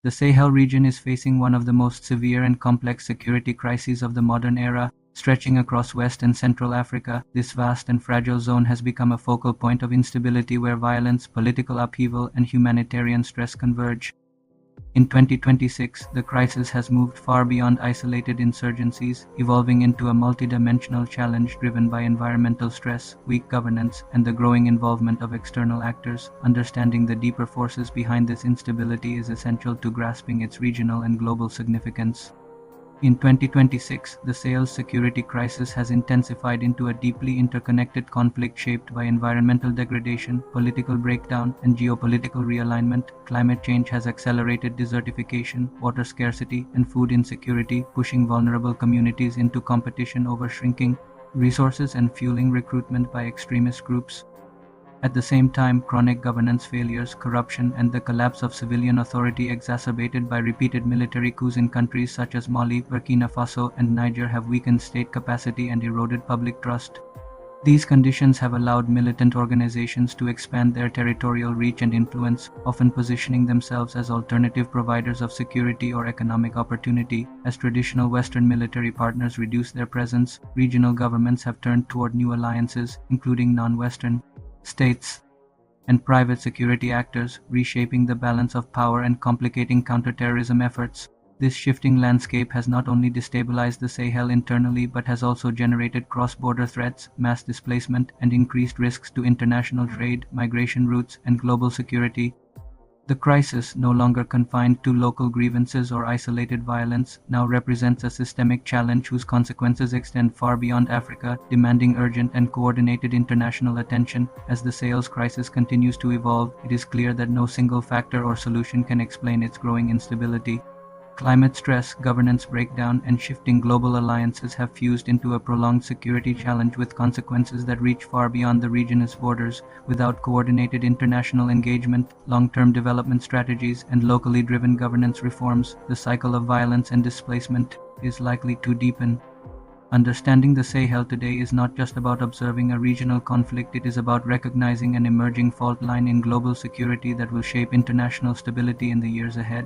The Sahel region is facing one of the most severe and complex security crises of the modern era, stretching across West and Central Africa. This vast and fragile zone has become a focal point of instability where violence, political upheaval, and humanitarian stress converge. In 2026, the crisis has moved far beyond isolated insurgencies, evolving into a multidimensional challenge driven by environmental stress, weak governance, and the growing involvement of external actors. Understanding the deeper forces behind this instability is essential to grasping its regional and global significance. In 2026, the Sahel's security crisis has intensified into a deeply interconnected conflict shaped by environmental degradation, political breakdown, and geopolitical realignment. Climate change has accelerated desertification, water scarcity, and food insecurity, pushing vulnerable communities into competition over shrinking resources and fueling recruitment by extremist groups. At the same time, chronic governance failures, corruption, and the collapse of civilian authority exacerbated by repeated military coups in countries such as Mali, Burkina Faso, and Niger have weakened state capacity and eroded public trust. These conditions have allowed militant organizations to expand their territorial reach and influence, often positioning themselves as alternative providers of security or economic opportunity. As traditional Western military partners reduce their presence, regional governments have turned toward new alliances, including non-Western states and private security actors, reshaping the balance of power and complicating counterterrorism efforts. This shifting landscape has not only destabilized the Sahel internally but has also generated cross-border threats, mass displacement, and increased risks to international trade, migration routes, and global security. The crisis, no longer confined to local grievances or isolated violence, now represents a systemic challenge whose consequences extend far beyond Africa, demanding urgent and coordinated international attention. As the Sahel's crisis continues to evolve, it is clear that no single factor or solution can explain its growing instability. Climate stress, governance breakdown, and shifting global alliances have fused into a prolonged security challenge with consequences that reach far beyond the region's borders. Without coordinated international engagement, long-term development strategies, and locally driven governance reforms, the cycle of violence and displacement is likely to deepen. Understanding the Sahel today is not just about observing a regional conflict, it is about recognizing an emerging fault line in global security that will shape international stability in the years ahead.